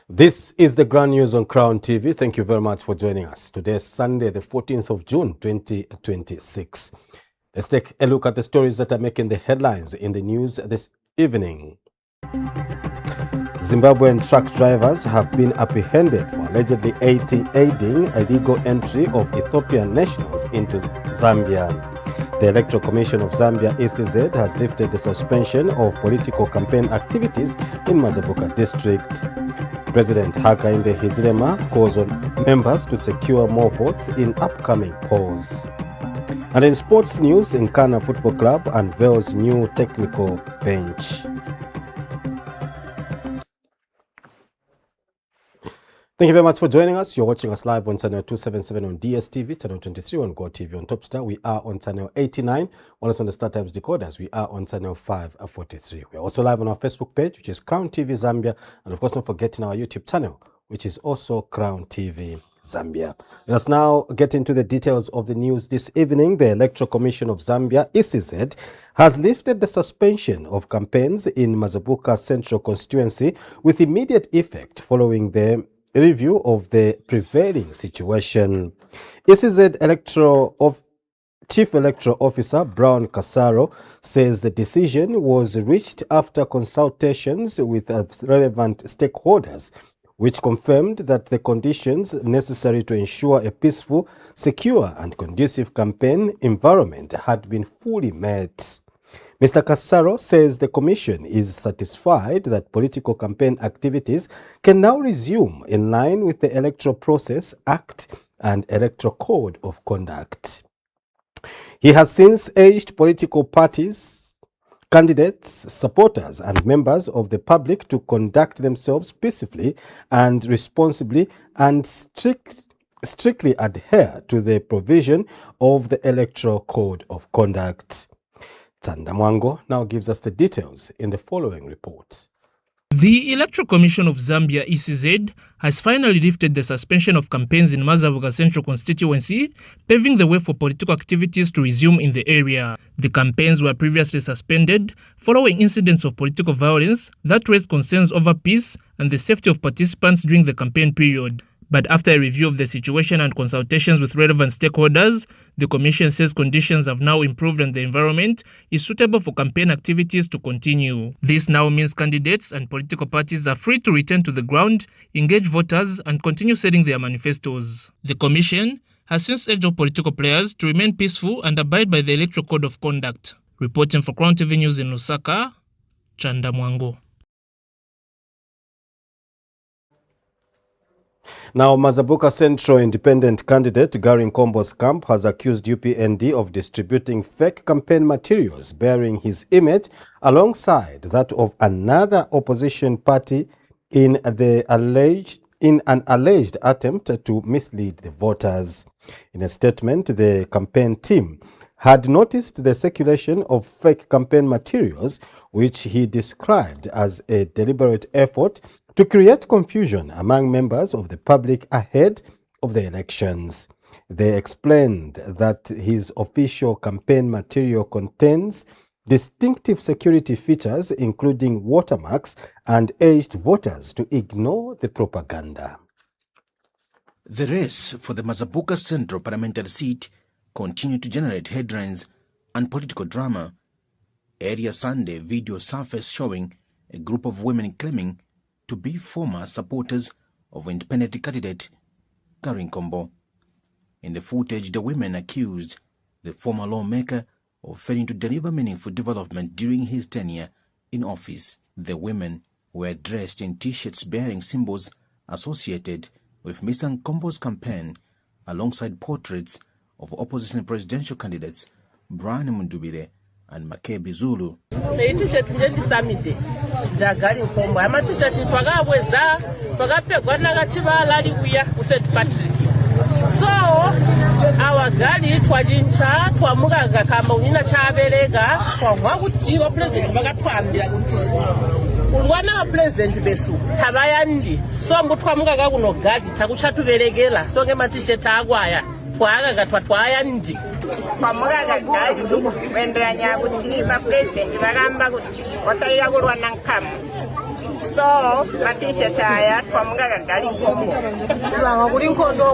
This is the Grand News on Crown TV. Thank you very much for joining us. Today is Sunday, the 14th of June, 2026. Let's take a look at the stories that are making the headlines in the news this evening. Zimbabwean truck drivers have been apprehended for allegedly aiding illegal entry of Ethiopian nationals into Zambia. The Electoral Commission of Zambia, ACCUSES, has lifted the suspension of political campaign activities in Mazabuka district. President Hakainde Hichilema calls on members to secure more votes in upcoming polls. And in sports news, NKANA Football Club unveils new technical bench. Thank you very much for joining us. You're watching us live on channel 277 on DSTV, channel 23 on GoTV on Topstar. We are on channel 89. On us on the StarTimes decoders, we are on channel 543. We are also live on our Facebook page, which is CrownTVZambia, and of course, not forgetting our YouTube channel, which is also CrownTVZambia. Let us now get into the details of the news this evening. The Electoral Commission of Zambia, ACCUSES, has lifted the suspension of campaigns in Mazabuka Central Constituency with immediate effect following the review of the prevailing situation. ACCUSES Chief Electoral Officer Brown Kasaro says the decision was reached after consultations with relevant stakeholders, which confirmed that the conditions necessary to ensure a peaceful, secure and conducive campaign environment had been fully met. Mr. Kasaro says the Commission is satisfied that political campaign activities can now resume in line with the Electoral Process Act and Electoral Code of Conduct. He has since urged political parties, candidates, supporters and members of the public to conduct themselves peacefully and responsibly and strictly adhere to the provision of the Electoral Code of Conduct. Tandamwango now gives us the details in the following report. The Electoral Commission of Zambia, ACCUSES, has finally lifted the suspension of campaigns in Mazabuka Central Constituency, paving the way for political activities to resume in the area. The campaigns were previously suspended following incidents of political violence that raised concerns over peace and the safety of participants during the campaign period. But after a review of the situation and consultations with relevant stakeholders, the Commission says conditions have now improved and the environment is suitable for campaign activities to continue. This now means candidates and political parties are free to return to the ground, engage voters, and continue setting their manifestos. The Commission has since urged all political players to remain peaceful and abide by the Electoral Code of Conduct. Reporting for Crown TV News in Lusaka, Chanda Mwango. Now, Mazabuka Central independent candidate Gary NKOMBO'S camp has accused UPND of distributing fake campaign materials bearing his image alongside that of another opposition party in an alleged attempt to mislead the voters. In a statement, the campaign team had noticed the circulation of fake campaign materials, which he described as a deliberate effort to create confusion among members of the public ahead of the elections. They explained that his official campaign material contains distinctive security features, including watermarks, and urged voters to ignore the propaganda. The race for the Mazabuka Central parliamentary seat continued to generate headlines and political drama. Earlier Sunday, video surfaced showing a group of women claiming to be former supporters of independent candidate Gary NKOMBO. In the footage, the women accused the former lawmaker of failing to deliver meaningful development during his tenure in office. The women were dressed in t-shirts bearing symbols associated with Mr. NKOMBO'S campaign, alongside portraits of opposition presidential candidates Brian Mundubile and Makebi Zulu. Gary NKOMBO amatishati twagabweza twagapegwa nagachibalali kuya kuset Patrick so awagali twajincha twamugaga kama unina chaberega twagwa kuti wa president bagatwambira kuti ulwana wa president besu tabayandi so mbutwamugaga kuno gadi takuchatuberegera so ngematishati agwaya twagaga twayandi Pamugaga gadi wendranya kuti ba president bagamba kuti wataiya kulwana nkamu So t-shirt aya twamugaga gali nkombo Tuwa kuli nkondo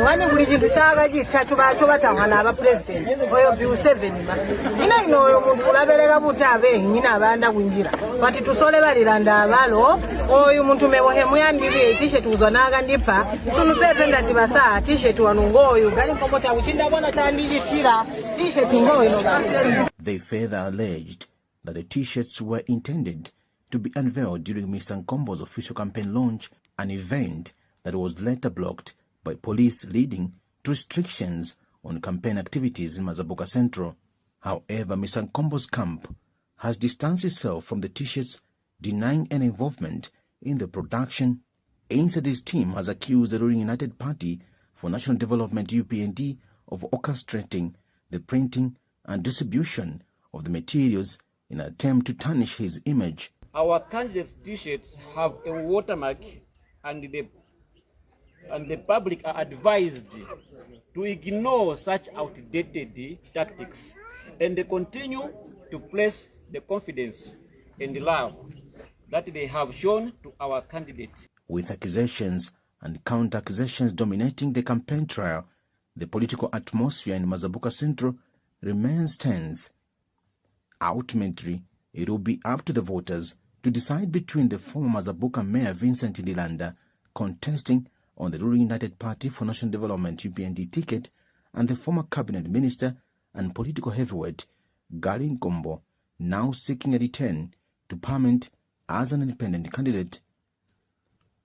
wani kuli chintu chaka chitatu bacho batangana aba president oyo bill 7 ba ina ino oyo muntu ulabereka butabe nyina abanda kunjira bati tusole baliranda abalo oyo muntu mewohe muyandibye t-shirt uzonaga ndipa sunu pepe ndati basa t-shirt wanungo oyo gali nkombo ta uchinda bona tandijitira t-shirt ngoyo no ba. They further alleged that the t-shirts were intended to be unveiled during Mr. NKOMBO'S official campaign launch, an event that was later blocked by police, leading to restrictions on campaign activities in Mazabuka Central. However, Mr. NKOMBO'S camp has distanced itself from the t-shirts, denying any involvement in the production. Instead, his team has accused the ruling United Party for National Development UPND of orchestrating the printing and distribution of the materials in an attempt to tarnish his image. Our candidates' t-shirts have a watermark, and the public are advised to ignore such outdated tactics and they continue to place the confidence and the love that they have shown to our candidate. With accusations and counter-accusations dominating the campaign trail, the political atmosphere in Mazabuka Central remains tense. Ultimately, it will be up to the voters to decide between the former Mazabuka Mayor Vincent Ndilanda, contesting on the ruling United Party for National Development UPND ticket, and the former cabinet minister and political heavyweight Gali Nkombo, now seeking a return to parliament as an independent candidate.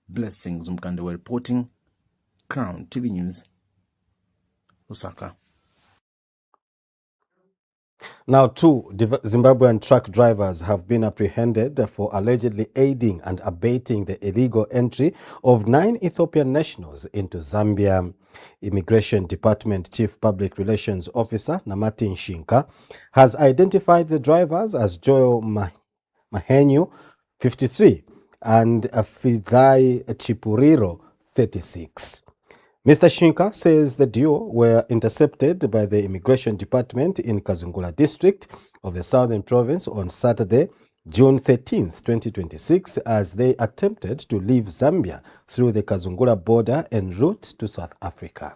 Blessings Mkandewa reporting, Crown TV News, Osaka. Now, two Zimbabwean truck drivers have been apprehended for allegedly aiding and abetting the illegal entry of 9 Ethiopian nationals into Zambia. Immigration Department Chief Public Relations Officer Namati Nshinka has identified the drivers as Joel Mahenyu, 53, and Fizai Chipuriro, 36. Mr. Shinka says the duo were intercepted by the Immigration Department in Kazungula district of the Southern Province on Saturday, June 13, 2026, as they attempted to leave Zambia through the Kazungula border en route to South Africa.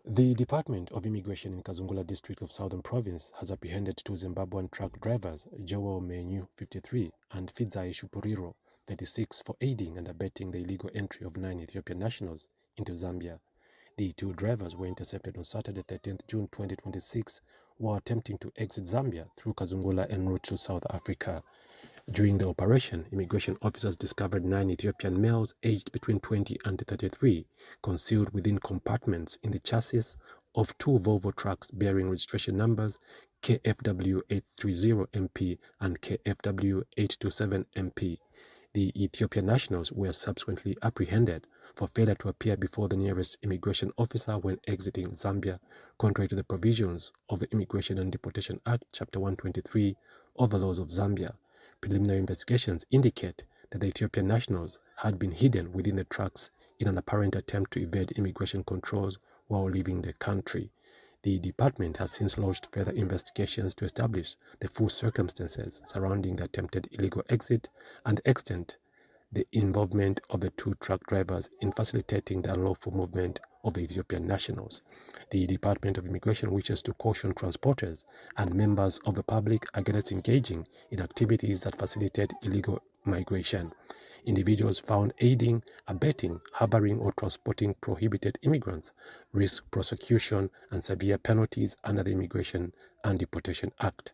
The Department of Immigration in Kazungula district of Southern Province has apprehended two Zimbabwean truck drivers, Joel Menyu, 53, and Fidzai Shupuriro, 36, for aiding and abetting the illegal entry of 9 Ethiopian nationals into Zambia. The two drivers were intercepted on Saturday, 13th June 2026, while attempting to exit Zambia through Kazungula en route to South Africa. During the operation, immigration officers discovered 9 Ethiopian males aged between 20 and 33 concealed within compartments in the chassis of 2 Volvo trucks bearing registration numbers KFW 830MP and KFW 827MP. The Ethiopian nationals were subsequently apprehended for failure to appear before the nearest immigration officer when exiting Zambia, contrary to the provisions of the Immigration and Deportation Act, Chapter 123 of the laws of Zambia. Preliminary investigations indicate that the Ethiopian nationals had been hidden within the trucks in an apparent attempt to evade immigration controls while leaving the country. The department has since launched further investigations to establish the full circumstances surrounding the attempted illegal exit and the extent the involvement of the two truck drivers in facilitating the unlawful movement of the Ethiopian nationals. The Department of Immigration wishes to caution transporters and members of the public against engaging in activities that facilitate illegal migration. Individuals found aiding, abetting, harboring, or transporting prohibited immigrants risk prosecution and severe penalties under the Immigration and Deportation Act.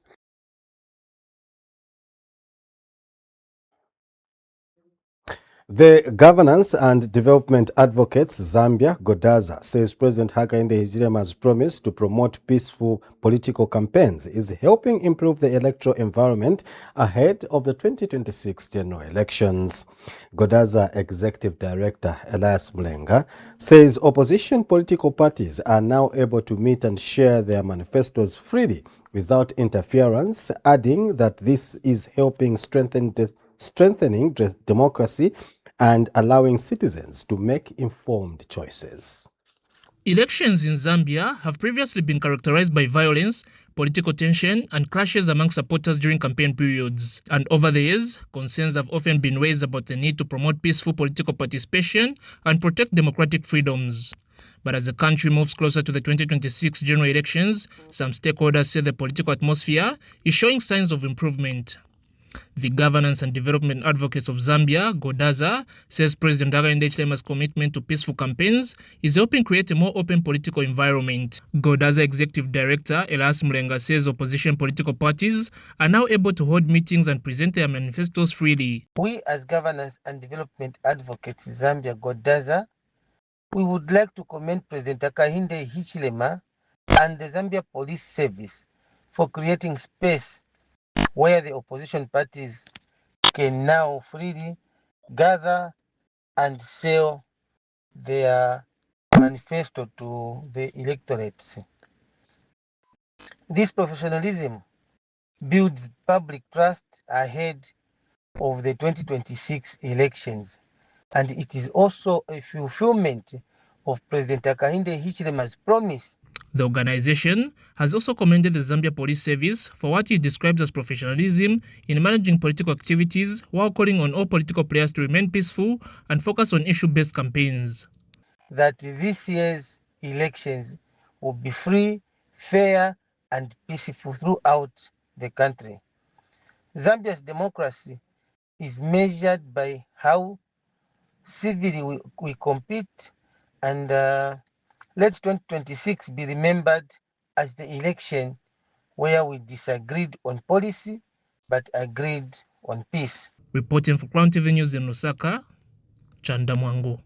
The Governance and Development Advocates Zambia, GODAZA, says President Hakainde Hichilema's promise to promote peaceful political campaigns is helping improve the electoral environment ahead of the 2026 general elections. GODAZA Executive Director Elias Mlenga says opposition political parties are now able to meet and share their manifestos freely without interference, adding that this is helping strengthening democracy and allowing citizens to make informed choices. Elections in Zambia have previously been characterized by violence, political tension, and clashes among supporters during campaign periods. And over the years, concerns have often been raised about the need to promote peaceful political participation and protect democratic freedoms. But as the country moves closer to the 2026 general elections, some stakeholders say the political atmosphere is showing signs of improvement. The Governance and Development Advocates of Zambia, GODAZA, says President Hakainde Hichilema's commitment to peaceful campaigns is helping create a more open political environment. GODAZA Executive Director Elias MILENGE says opposition political parties are now able to hold meetings and present their manifestos freely. We as Governance and Development Advocates Zambia, GODAZA, we would like to commend President Hakainde Hichilema and the Zambia Police Service for creating space where the opposition parties can now freely gather and sell their manifesto to the electorates. This professionalism builds public trust ahead of the 2026 elections, and it is also a fulfillment of President Hakainde Hichilema's promise. The organization has also commended the Zambia Police Service for what it describes as professionalism in managing political activities, while calling on all political players to remain peaceful and focus on issue-based campaigns. That this year's elections will be free, fair, and peaceful throughout the country. Zambia's democracy is measured by how civilly we compete, and let 2026 be remembered as the election where we disagreed on policy but agreed on peace. Reporting for Crown TV News in Lusaka, Chanda Mwangu.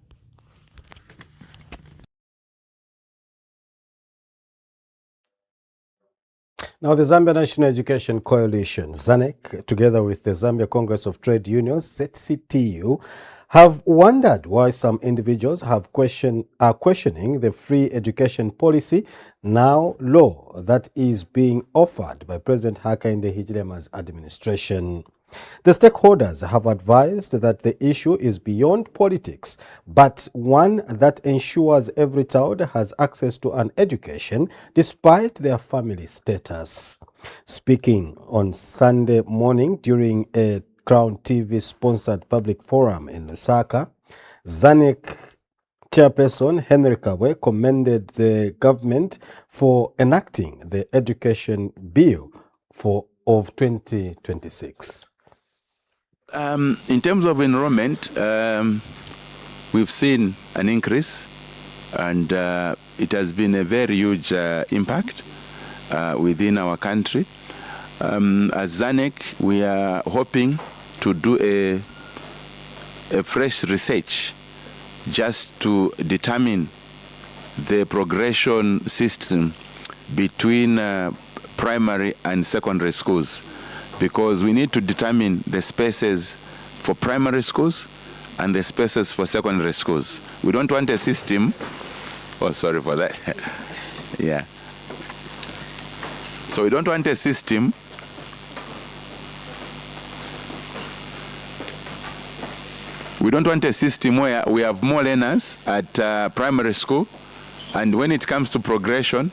Now, the Zambia National Education Coalition, ZANEC, together with the Zambia Congress of Trade Unions, ZCTU, have wondered why some individuals are questioning the free education policy, now law, that is being offered by President Hakainde Hichilema's administration. The stakeholders have advised that the issue is beyond politics, but one that ensures every child has access to an education despite their family status. Speaking on Sunday morning during a Crown TV sponsored public forum in Lusaka, ZANEC chairperson Henry Kabwe commended the government for enacting the education bill of 2026. In terms of enrollment, we've seen an increase, and it has been a very huge impact within our country. As ZANEC, we are hoping to do a fresh research just to determine the progression system between primary and secondary schools, because we need to determine the spaces for primary schools and the spaces for secondary schools. We don't want a system, oh sorry for that, yeah. So we don't want a system where we have more learners at primary school, and when it comes to progression,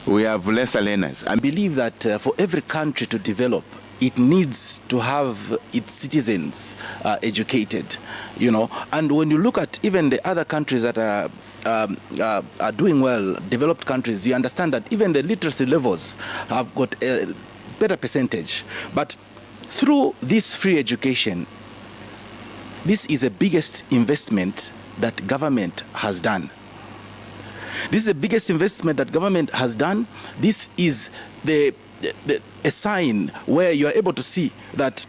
we have lesser learners. I believe that for every country to develop, it needs to have its citizens educated, you know. And when you look at even the other countries that are doing well, developed countries, you understand that even the literacy levels have got a better percentage. But through this free education, this is the biggest investment that government has done. This is the biggest investment that government has done. This is a sign where you are able to see that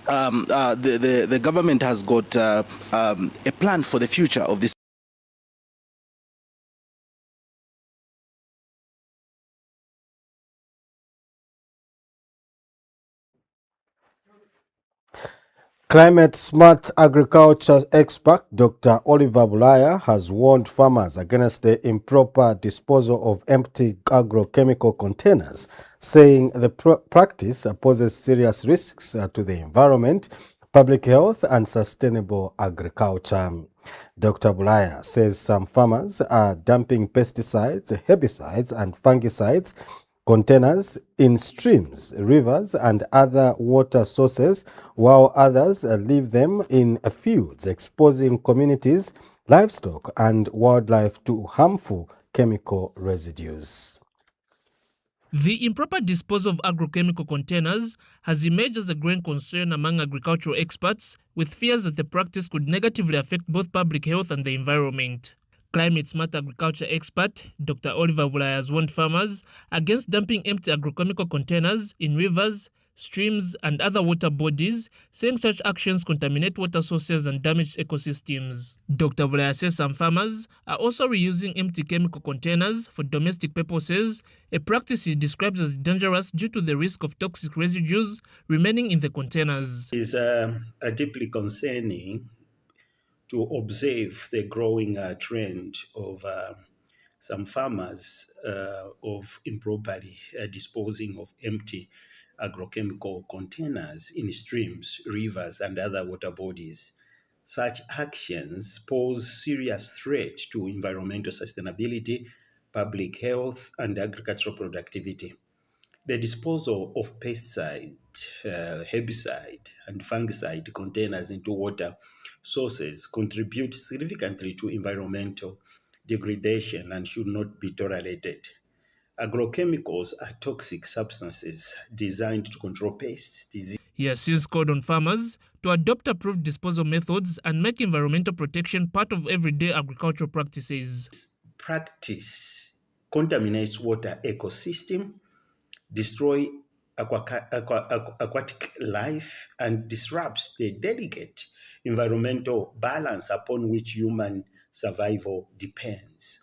the government has got a plan for the future of this. Climate smart agriculture expert Dr. Oliver Bulaya has warned farmers against the improper disposal of empty agrochemical containers, saying the practice poses serious risks to the environment, public health, and sustainable agriculture. Dr. Bulaya says some farmers are dumping pesticides, herbicides, and fungicides containers in streams, rivers, and other water sources, while others leave them in fields, exposing communities, livestock, and wildlife to harmful chemical residues. The improper disposal of agrochemical containers has emerged as a growing concern among agricultural experts, with fears that the practice could negatively affect both public health and the environment. Climate-smart agriculture expert Dr. Oliver Bulaya has warned farmers against dumping empty agrochemical containers in rivers, streams, and other water bodies, saying such actions contaminate water sources and damage ecosystems. Dr. Bulaya says some farmers are also reusing empty chemical containers for domestic purposes, a practice he describes as dangerous due to the risk of toxic residues remaining in the containers. It is deeply concerning to observe the growing trend of some farmers of improperly disposing of empty agrochemical containers in streams, rivers, and other water bodies. Such actions pose serious threat to environmental sustainability, public health, and agricultural productivity. The disposal of pesticide, herbicide, and fungicide containers into water sources contribute significantly to environmental degradation and should not be tolerated. Agrochemicals are toxic substances designed to control pests, disease. He has since called on farmers to adopt approved disposal methods and make environmental protection part of everyday agricultural practices. Practice contaminates water ecosystem, destroy aquatic life, and disrupts the delicate environmental balance upon which human survival depends.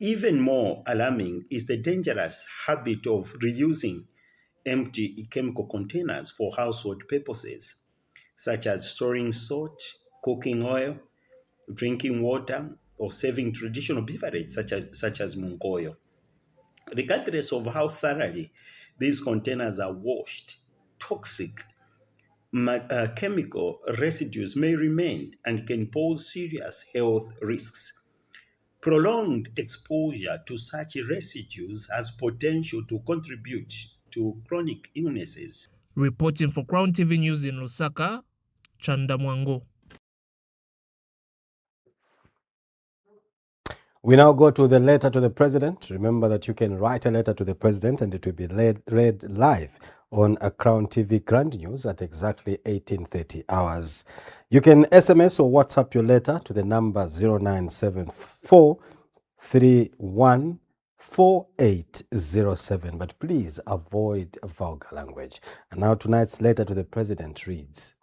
Even more alarming is the dangerous habit of reusing empty chemical containers for household purposes, such as storing salt, cooking oil, drinking water, or serving traditional beverages such as mungoyo. Regardless of how thoroughly these containers are washed, toxic chemical residues may remain and can pose serious health risks. Prolonged exposure to such residues has potential to contribute to chronic illnesses. Reporting for Crown TV News in Lusaka, Chanda Mwango. We now go to the letter to the president. Remember that you can write a letter to the president and it will be read live on a Crown TV Grand News at exactly 18:30 hours. You can SMS or WhatsApp your letter to the number 0974 314807. But please avoid vulgar language. And now tonight's letter to the president reads: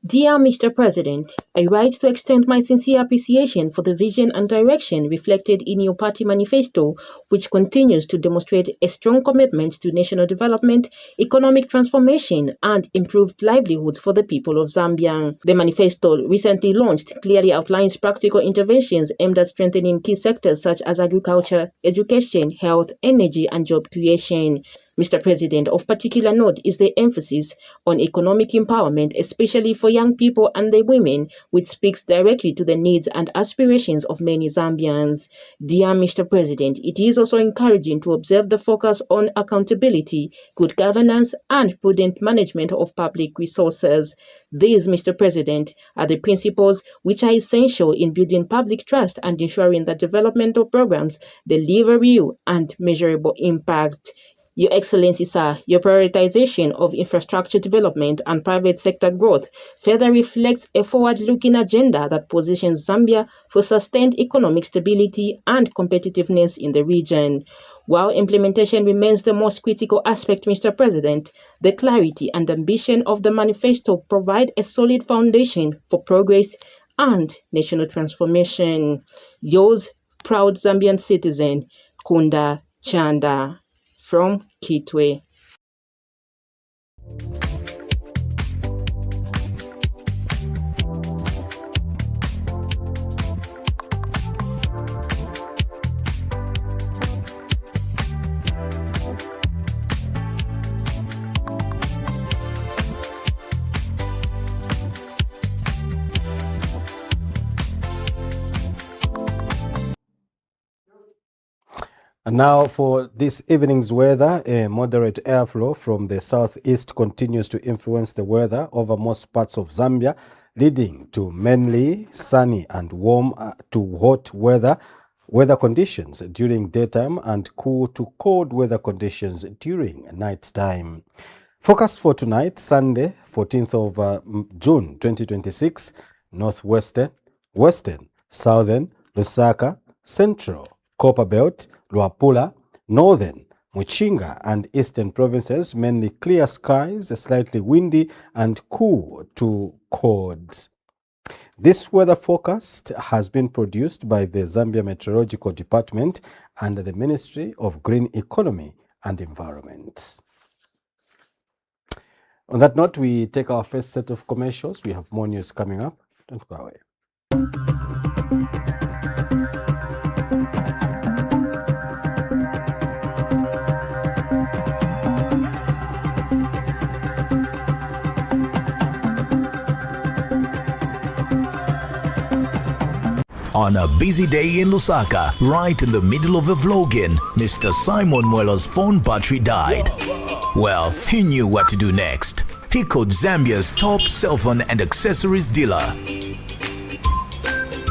Dear Mr. President, I write to extend my sincere appreciation for the vision and direction reflected in your party manifesto, which continues to demonstrate a strong commitment to national development, economic transformation, and improved livelihoods for the people of Zambia. The manifesto, recently launched, clearly outlines practical interventions aimed at strengthening key sectors such as agriculture, education, health, energy, and job creation. Mr. President, of particular note is the emphasis on economic empowerment, especially for young people and the women, which speaks directly to the needs and aspirations of many Zambians. Dear Mr. President, it is also encouraging to observe the focus on accountability, good governance, and prudent management of public resources. These, Mr. President, are the principles which are essential in building public trust and ensuring that developmental programs deliver real and measurable impact. Your Excellency, sir, your prioritization of infrastructure development and private sector growth further reflects a forward-looking agenda that positions Zambia for sustained economic stability and competitiveness in the region. While implementation remains the most critical aspect, Mr. President, the clarity and ambition of the manifesto provide a solid foundation for progress and national transformation. Yours, proud Zambian citizen, Kunda Chanda. From Kitwe. And now for this evening's weather, a moderate airflow from the southeast continues to influence the weather over most parts of Zambia, leading to mainly sunny and warm to hot weather conditions during daytime and cool to cold weather conditions during nighttime. Forecast for tonight, Sunday, 14th of June 2026, northwestern, western, southern, Lusaka, central, Copperbelt, Luapula, northern, Muchinga and eastern provinces, mainly clear skies, slightly windy and cool to cold. This weather forecast has been produced by the Zambia Meteorological Department and the Ministry of Green Economy and Environment. On that note, we take our first set of commercials. We have more news coming up. Don't go away. On a busy day in Lusaka, right in the middle of a vlogging, Mr. Simon Mwela's phone battery died. Well, he knew what to do next. He called Zambia's top cell phone and accessories dealer.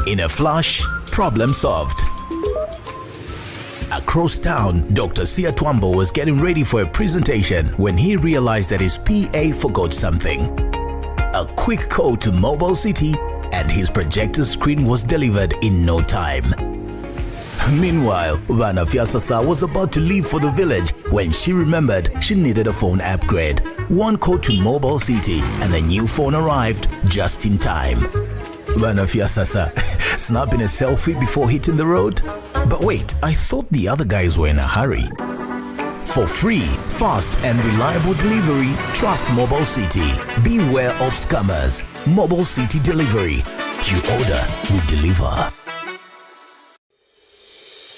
In a flash, problem solved. Across town, Dr. Sia Twambo was getting ready for a presentation when he realized that his PA forgot something. A quick call to Mobile City and his projector screen was delivered in no time. Meanwhile, Vana Fiasasa was about to leave for the village when she remembered she needed a phone upgrade. One call to Mobile City and a new phone arrived just in time. Vana Fiasasa snapping a selfie before hitting the road? But wait, I thought the other guys were in a hurry. For free, fast and reliable delivery, trust Mobile City. Beware of scammers. Mobile City Delivery. You order, we deliver.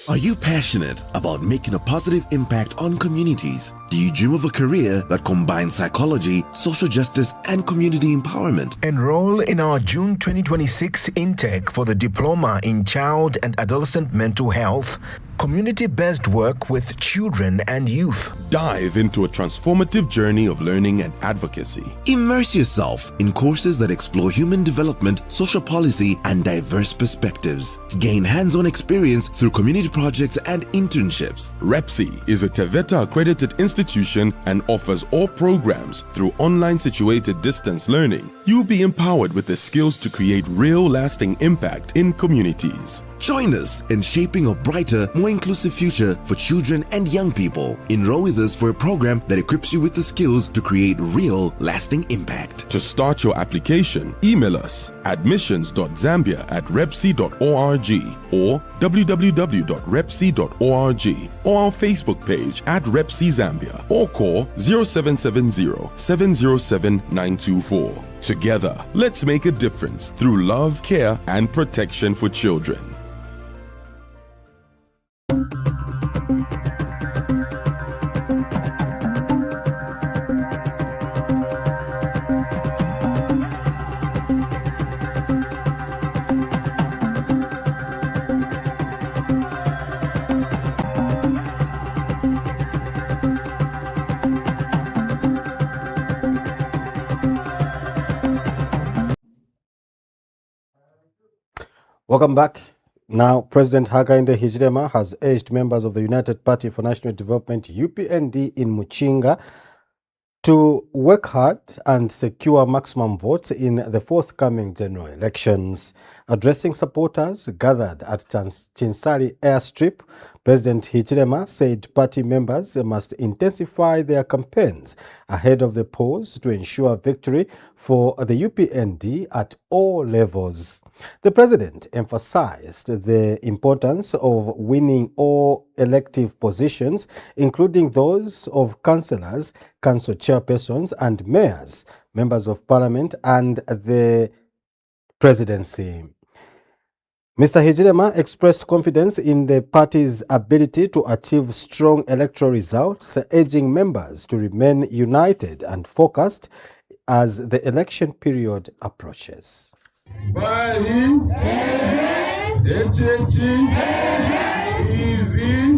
Are you passionate about making a positive impact on communities? Do you dream of a career that combines psychology, social justice, and community empowerment? Enroll in our June 2026 intake for the Diploma in Child and Adolescent Mental Health, community-based work with children and youth. Dive into a transformative journey of learning and advocacy. Immerse yourself in courses that explore human development, social policy, and diverse perspectives. Gain hands-on experience through community projects and internships. REPSI is a TVETA-accredited institution and offers all programs through online situated distance learning. You'll be empowered with the skills to create real lasting impact in communities. Join us in shaping a brighter, more inclusive future for children and young people. Enroll with us for a program that equips you with the skills to create real, lasting impact. To start your application, email us admissions.zambia@repsi.org or www.repsi.org or our Facebook page @RepsiZambia or call 0770-707-924. Together, let's make a difference through love, care, and protection for children. Welcome back. Now, President Hakainde Hichilema has urged members of the United Party for National Development, UPND, in Muchinga to work hard and secure maximum votes in the forthcoming general elections. Addressing supporters gathered at Chinsali Airstrip, President Hichilema said party members must intensify their campaigns ahead of the polls to ensure victory for the UPND at all levels. The president emphasized the importance of winning all elective positions, including those of councillors, council chairpersons and mayors, members of parliament and the presidency. Mr. Hichilema expressed confidence in the party's ability to achieve strong electoral results, urging members to remain united and focused as the election period approaches. Bali, Echechi, Easy,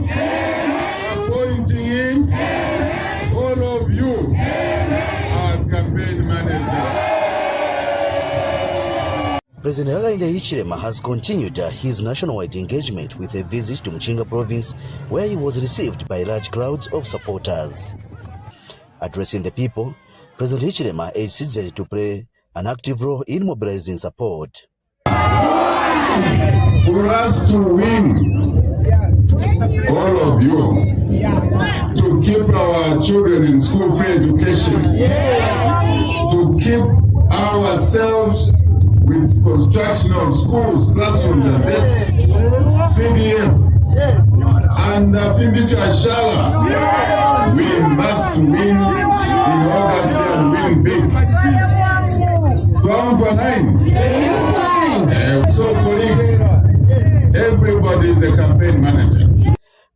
President Hakainde Hichilema has continued his nationwide engagement with a visit to Muchinga province, where he was received by large crowds of supporters. Addressing the people, President Hichilema urged citizens to play an active role in mobilizing support. For us to win, all of you, to keep our children in school-free education, to keep ourselves with construction of schools, classrooms and desks, CDF, and Fimbitu Ashala, we must win in August and win big. Come for 9. So colleagues, everybody is a campaign manager.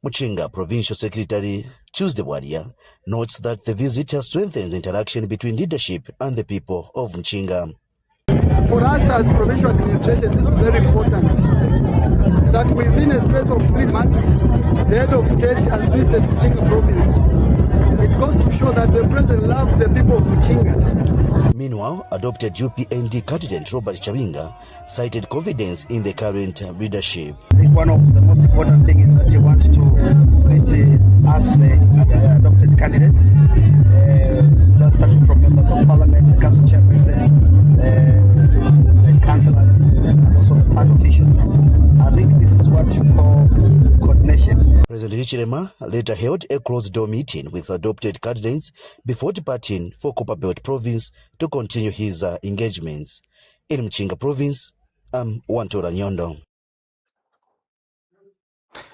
Muchinga Provincial Secretary Tuesday Wadia notes that the visit has strengthened the interaction between leadership and the people of Muchinga. For us as provincial administration, this is very important, that within a space of 3 months, the head of state has visited Muchinga province. It goes to show that the president loves the people of Muchinga. Meanwhile, adopted UPND candidate Robert Chabinga cited confidence in the current leadership. I think one of the most important things is that he wants to let us, the adopted candidates, just starting from members of parliament, council chairpersons, the councillors, and also the party officials. I think this is what you call coordination. President Hichilema later held a closed-door meeting with adopted candidates before departing for Copperbelt province to continue his engagements. In Muchinga province, I'm Wantora Nyondo.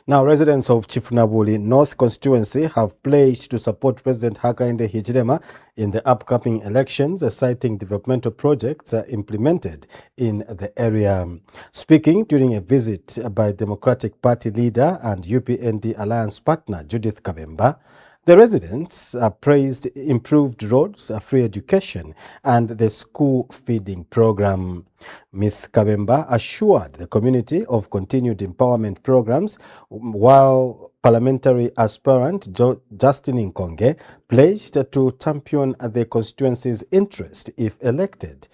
Now, residents of Chifunabuli North constituency have pledged to support President Hakainde Hichilema in the upcoming elections, citing developmental projects implemented in the area. Speaking during a visit by Democratic Party leader and UPND alliance partner Judith Kabemba, the residents praised improved roads, free education, and the school feeding program. Ms. Kabemba assured the community of continued empowerment programs, while parliamentary aspirant Justin Nkonge pledged to champion the constituency's interest if elected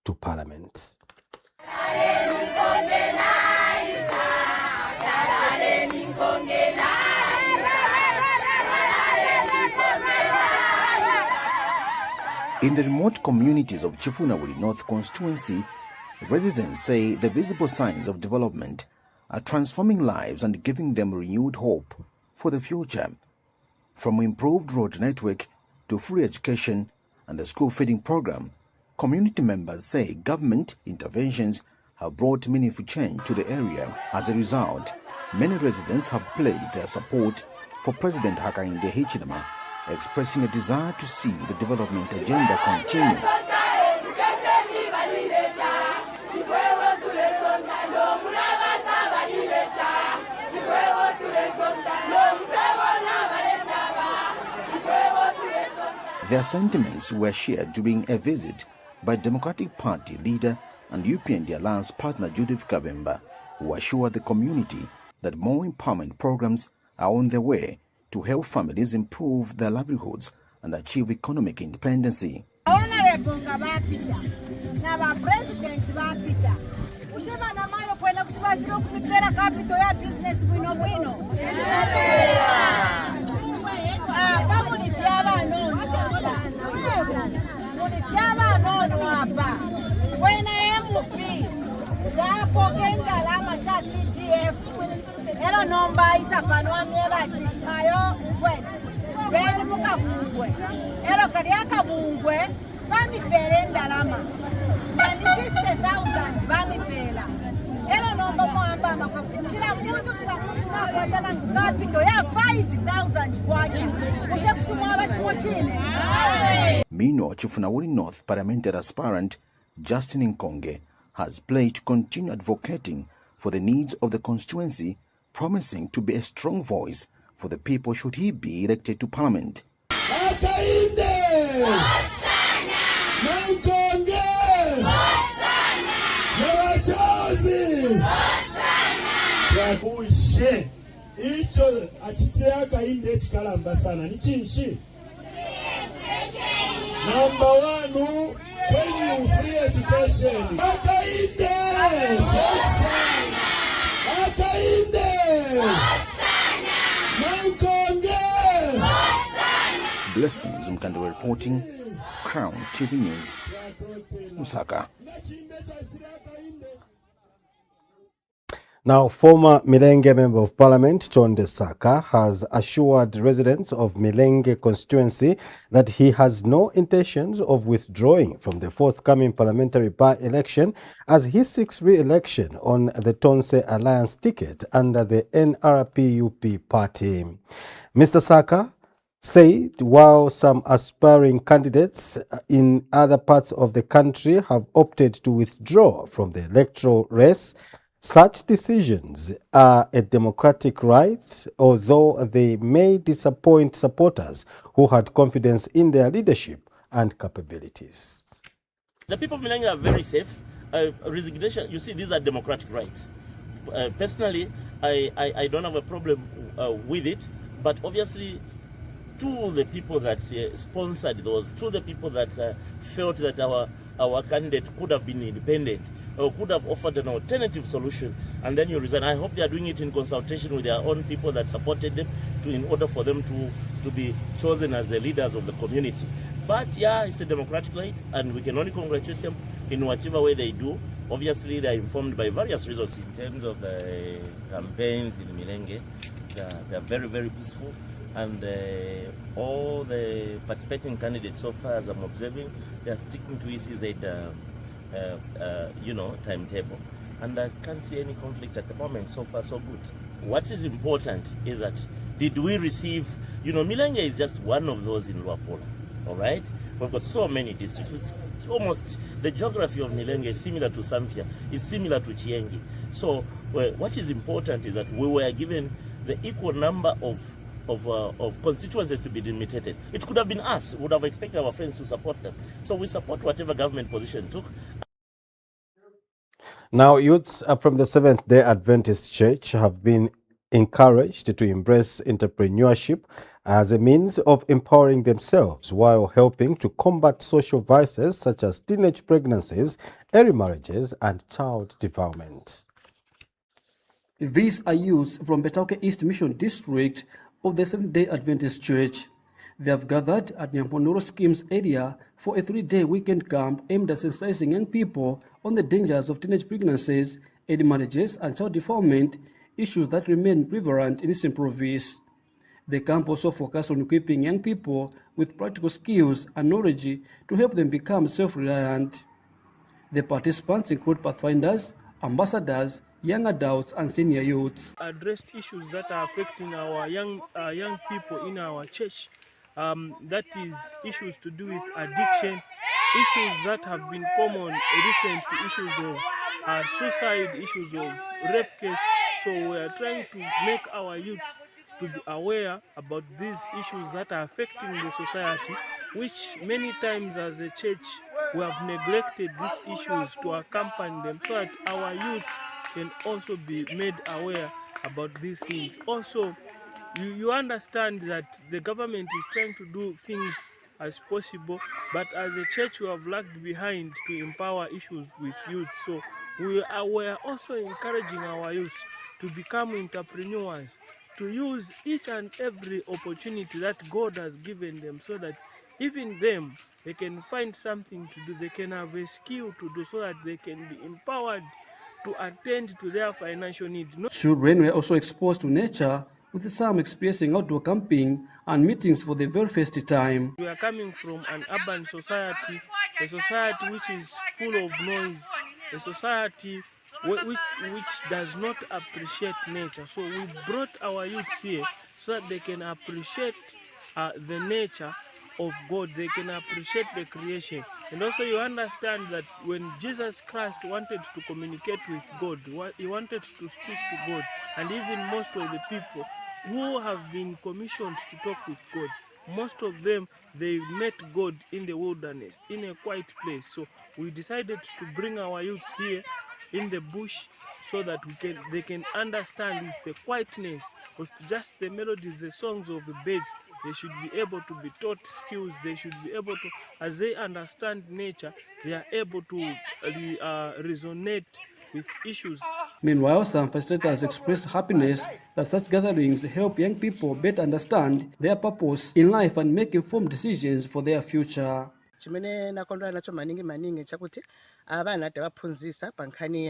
to parliament. In the remote communities of Chifunabuli North constituency, residents say the visible signs of development are transforming lives and giving them renewed hope for the future. From improved road network to free education and the school feeding program, community members say government interventions have brought meaningful change to the area. As a result, many residents have pledged their support for President Hakainde Hichilema, expressing a desire to see the development agenda continue. Their sentiments were shared during a visit by Democratic Party leader and UPND alliance partner Judith Kabemba, who assured the community that more empowerment programs are on their way to help families improve their livelihoods and achieve economic independence. Meanwhile, Chifunabuli North parliamentary aspirant Justin Nkonge has pledged to continue advocating for the needs of the constituency, promising to be a strong voice for the people should he be elected to parliament. Icho achitea kainde chikalamba sana ni chinshi. Number 1, free education. Kainde Blessings Mkando reporting, Crown TV News, Lusaka. Now, former Milenge Member of Parliament, Chonde SAKA, has assured residents of Milenge constituency that he has no intentions of withdrawing from the forthcoming parliamentary by-election as he seeks re-election on the Tonse Alliance ticket under the NRPUP party. Mr. SAKA said while some aspiring candidates in other parts of the country have opted to withdraw from the electoral race, such decisions are a democratic right, although they may disappoint supporters who had confidence in their leadership and capabilities. The people of Milenge are very safe. Resignation, you see, these are democratic rights. Personally, I don't have a problem with it, but obviously to the people that sponsored those, to the people that felt that our candidate could have been independent, or could have offered an alternative solution, and then you resign. I hope they are doing it in consultation with their own people that supported them in order for them to be chosen as the leaders of the community. But yeah, it's a democratic right, and we can only congratulate them in whatever way they do. Obviously, they are informed by various resources. In terms of the campaigns in Milenge, they are very, very peaceful, and all the participating candidates so far, as I'm observing, they are sticking to ECZ timetable, and I can't see any conflict at the moment. So far, so good. What is important is that did we receive, Milenge is just one of those in Luapula, all right? We've got so many districts. It's almost, the geography of Milenge is similar to Samfya, is similar to Chiengi. So what is important is that we were given the equal number of constituencies to be delimited. It could have been us. We would have expected our friends to support them. So we support whatever government position took. Now, youths from the Seventh-day Adventist Church have been encouraged to embrace entrepreneurship as a means of empowering themselves while helping to combat social vices such as teenage pregnancies, early marriages, and child development. These are youths from Betauke East Mission District of the Seventh-day Adventist Church. They have gathered at Nyamponoro Schemes area for a 3-day weekend camp aimed at sensitizing young people on the dangers of teenage pregnancies, early marriages, and child development, issues that remain prevalent in Eastern Province. The camp also focused on equipping young people with practical skills and knowledge to help them become self-reliant. The participants include pathfinders, ambassadors, young adults, and senior youths. Addressed issues that are affecting our young people in our church. That is issues to do with addiction, issues that have been common recently, issues of suicide, issues of rape case. So we are trying to make our youths to be aware about these issues that are affecting the society, which many times as a church we have neglected these issues to accompany them so that our youths can also be made aware about these things. Also, you understand that the government is trying to do things as possible, but as a church we have lagged behind to empower issues with youth. So we are also encouraging our youth to become entrepreneurs, to use each and every opportunity that God has given them so that even them, they can find something to do, they can have a skill to do so that they can be empowered to attend to their financial needs. Children were also exposed to nature, with some experiencing outdoor camping and meetings for the very first time. We are coming from an urban society, a society which is full of noise, a society which does not appreciate nature. So we brought our youths here so that they can appreciate the nature of God, they can appreciate the creation. And also you understand that when Jesus Christ wanted to communicate with God, he wanted to speak to God, and even most of the people who have been commissioned to talk with God, most of them, they met God in the wilderness, in a quiet place. So we decided to bring our youths here in the bush so that they can understand with the quietness, with just the melodies, the songs of the birds. They should be able to be taught skills. They should be able to, as they understand nature, they are able to resonate with issues. Meanwhile, some facilitators expressed happiness that such gatherings help young people better understand their purpose in life and make informed decisions for their future. Chimene nakondwa nacho maningi chakuti abana tevaphunzisa pankhani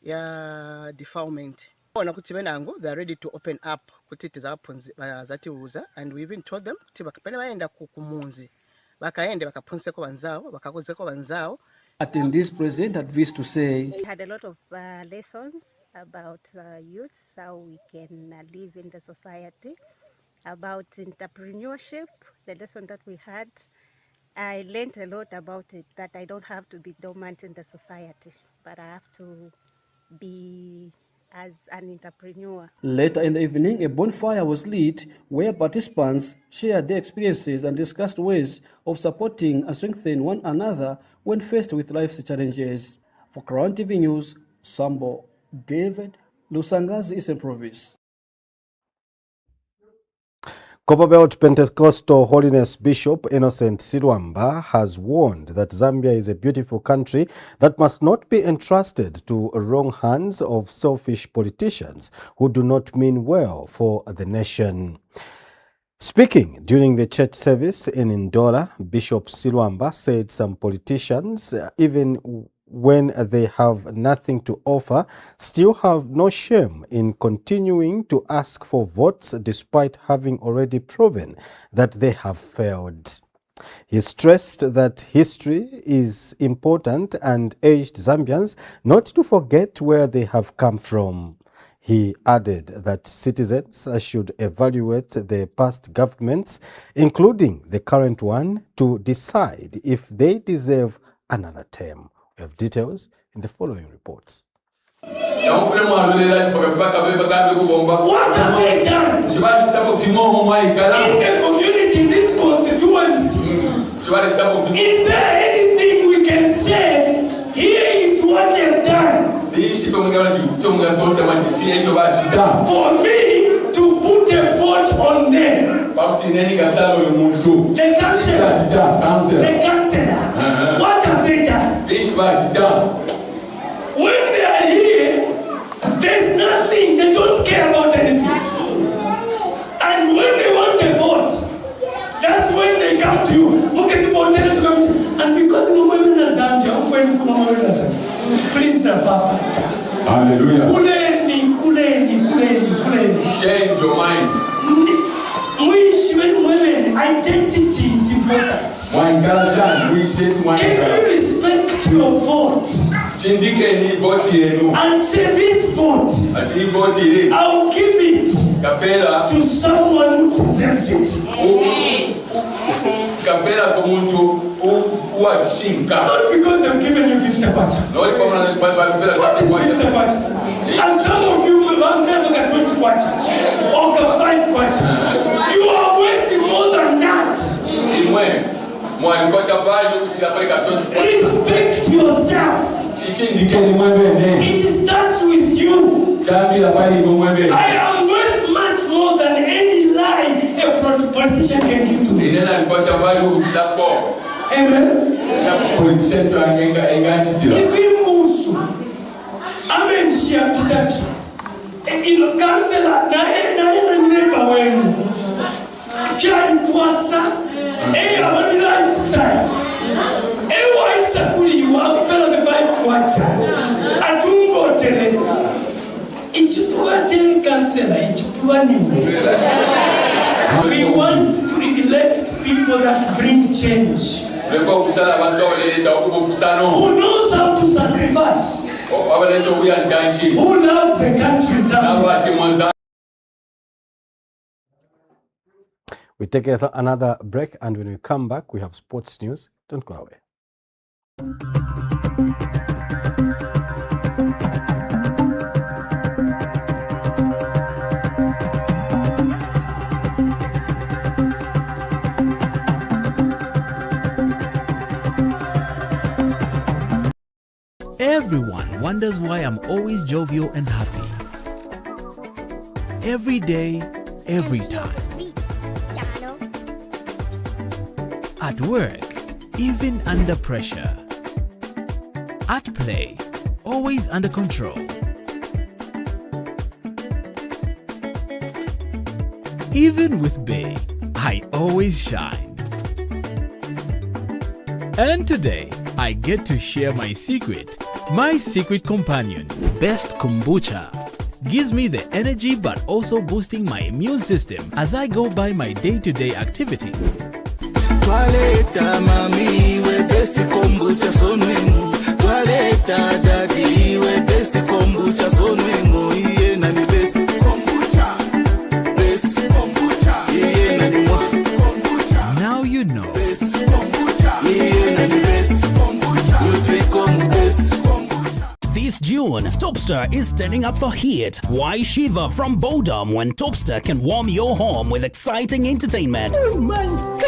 ya defilement. Ona kuti venango they are ready to open up kuti tizatiuza, and we even told them kuti vakapene vaenda kumunzi vakaende vakaphunziseko vanzavo vakakozeko vanzavo. Attendees present had this to say. We had a lot of lessons about youth, how we can live in the society, about entrepreneurship, the lesson that we had. I learned a lot about it, that I don't have to be dormant in the society, but I have to be as an entrepreneur. Later in the evening, a bonfire was lit where participants shared their experiences and discussed ways of supporting and strengthening one another when faced with life's challenges. For Crown TV News, Sambo David, Lusangazi, Eastern Province. Copperbelt Pentecostal Holiness Bishop Innocent Silwamba has warned that Zambia is a beautiful country that must not be entrusted to wrong hands of selfish politicians who do not mean well for the nation. Speaking during the church service in Ndola, Bishop Silwamba said some politicians, even when they have nothing to offer, still have no shame in continuing to ask for votes despite having already proven that they have failed. He stressed that history is important and urged Zambians not to forget where they have come from. He added that citizens should evaluate the past governments, including the current one, to decide if they deserve another term. We have details in the following reports. What have they done in the community, in this constituency? Is there anything we can say? Here is what they've done. For me to put a vote on them. The councillor. What have they done? When they are here, there's nothing. They don't care about anything. And when they want a vote, that's when they come to you. And because please, the Papa. Hallelujah. Change your mind. Identity is important. Can you respect your vote? And say this vote, I'll give it to someone who deserves it. Not because they've given you 50 kwacha. What is 50 kwacha? And some of you have never got 20 kwacha or got 5 kwacha. You are worth more than that. Respect yourself. It starts with you. I am worth much more than any lie a politician can give to me. Amen. Even Musu, amenshia pitafi. Ilo kansela na neighbor wenu. Chadi fuasa. Abani lifestyle. Ewa isakuli yuwa kupela vipayi kwacha. Atungo tele. Ichupua te kansela. Ichupua nini. We want to elect people that bring change. Who knows how to sacrifice? Who loves the country Zambia? We take another break, and when we come back, we have sports news. Don't go away. Everyone wonders why I'm always jovial and happy. Every day, every time. At work, even under pressure. At play, always under control. Even with Bay, I always shine. And today, I get to share my secret companion, Best Kombucha. Gives me the energy but also boosting my immune system as I go by my day-to-day activities. Toileta mami we best kombucha sonwemu. Toileta daddy we best kombucha sonwemu. Iye na ni best kombucha. Best kombucha. Iye na ni mwa kombucha. Now you know. Best kombucha. Iye na ni best kombucha. You drink best kombucha. This June, Topster is standing up for heat. Why shiver from boredom when Topster can warm your home with exciting entertainment? Oh my God!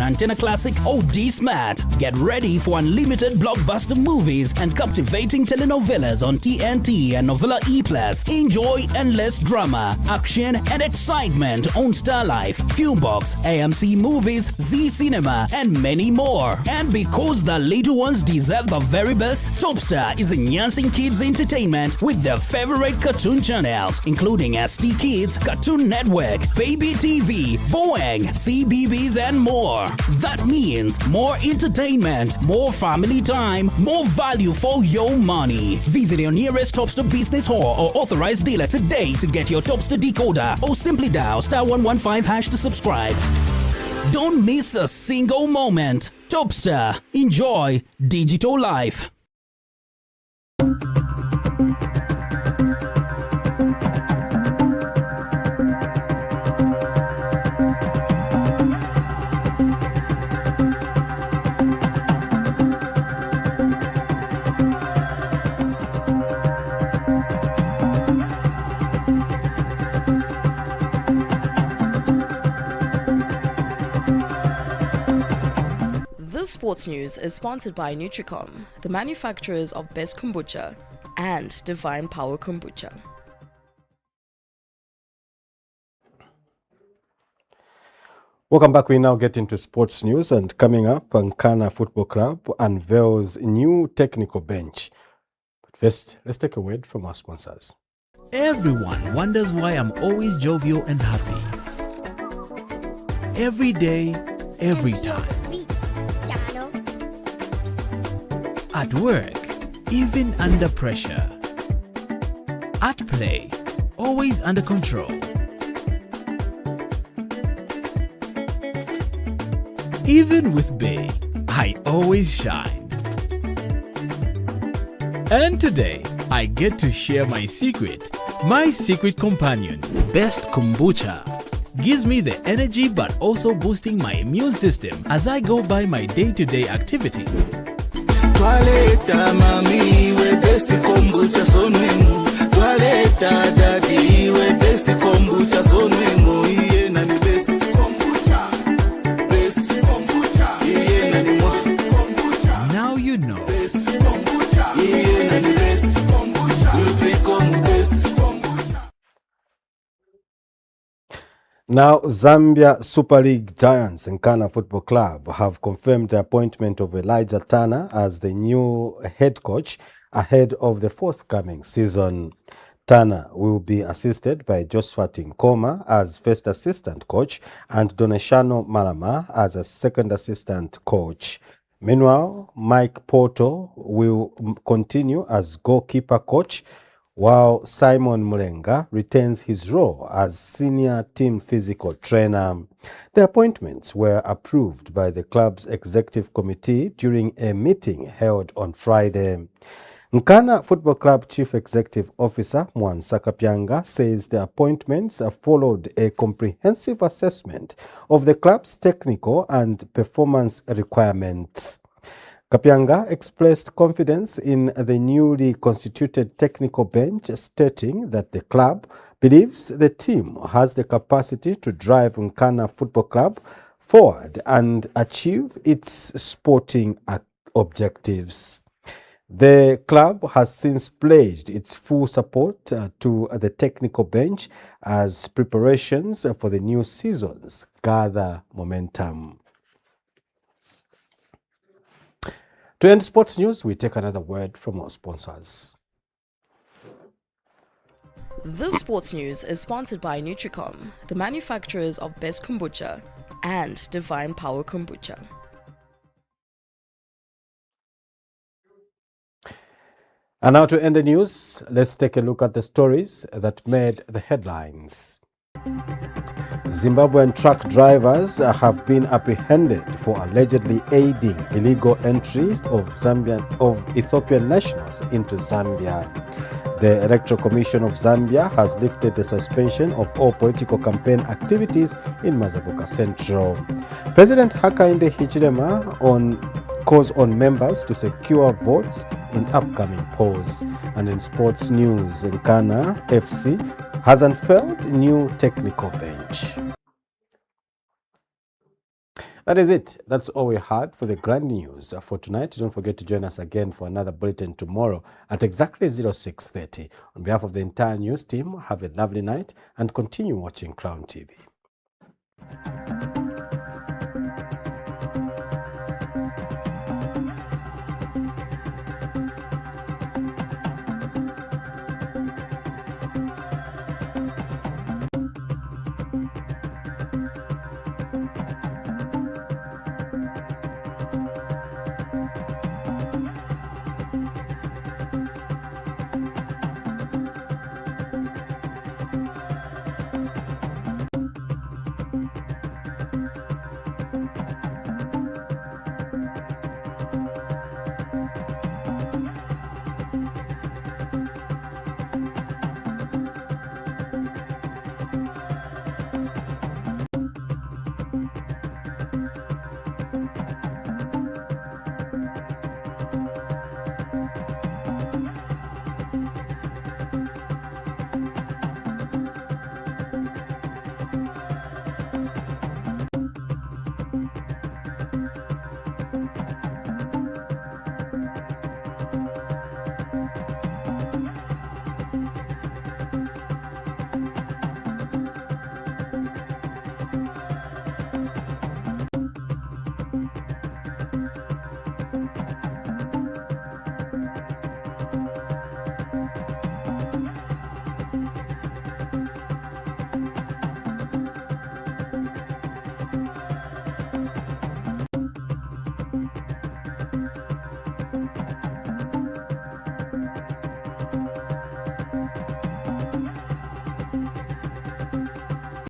Antenna Classic OD Smart. Get ready for unlimited blockbuster movies and captivating telenovelas on TNT and Novella E+. Enjoy endless drama, action and excitement on Star Life, Filmbox, AMC Movies, Z Cinema and many more. And because the little ones deserve the very best, Topstar is enhancing kids' entertainment with their favorite cartoon channels, including ST Kids, Cartoon Network, Baby TV, Boeing, CBBS and more. That means more entertainment, more family time, more value for your money. Visit your nearest Topster business hall or authorized dealer today to get your Topster decoder or simply dial *115# to subscribe. Don't miss a single moment. Topster. Enjoy digital life. This sports news is sponsored by Nutricom, the manufacturers of Best Kombucha and Divine Power Kombucha. Welcome back. We now get into sports news, and coming up, NKANA Football Club unveils new technical bench. But first, let's take a word from our sponsors. Everyone wonders why I'm always jovial and happy. Every day, every time. At work, even under pressure. At play, always under control. Even with Bay, I always shine. And today, I get to share my secret companion, Best Kombucha. Gives me the energy but also boosting my immune system as I go by my day-to-day activities. Toileta mami we best kombucha sonwemu. Toileta daddy we best kombucha sonwemu. Iye na ni best kombucha. Best kombucha. Iye na ni mwa kombucha. Now you know. Best kombucha. Iye na ni best kombucha. You drink best kombucha. Now, Zambia Super League giants NKANA Football Club have confirmed the appointment of Elijah Turner as the new head coach ahead of the forthcoming season. Turner will be assisted by Josephat Nkoma as first assistant coach and Doneshano Malama as a second assistant coach. Meanwhile, Mike Porto will continue as goalkeeper coach, while Simon Mulenga retains his role as senior team physical trainer. The appointments were approved by the club's executive committee during a meeting held on Friday. NKANA Football Club Chief Executive Officer Mwansa Kapyanga says the appointments followed a comprehensive assessment of the club's technical and performance requirements. Kapyanga expressed confidence in the newly constituted technical bench, stating that the club believes the team has the capacity to drive NKANA Football Club forward and achieve its sporting objectives. The club has since pledged its full support to the technical bench as preparations for the new seasons gather momentum. To end sports news, we take another word from our sponsors. This sports news is sponsored by Nutricom, the manufacturers of Best Kombucha and Divine Power Kombucha. And now to end the news, let's take a look at the stories that made the headlines. Zimbabwean truck drivers have been apprehended for allegedly aiding illegal entry of Ethiopian nationals into Zambia. The Electoral Commission of Zambia has lifted the suspension of all political campaign activities in Mazabuka Central. President Hakainde Hichilema calls on members to secure votes in upcoming polls. And in sports news, NKANA FC has unfurled new technical bench. That is it. That's all we had for the grand news for tonight. Don't forget to join us again for another bulletin tomorrow at exactly 06:30. On behalf of the entire news team, have a lovely night and continue watching Crown TV.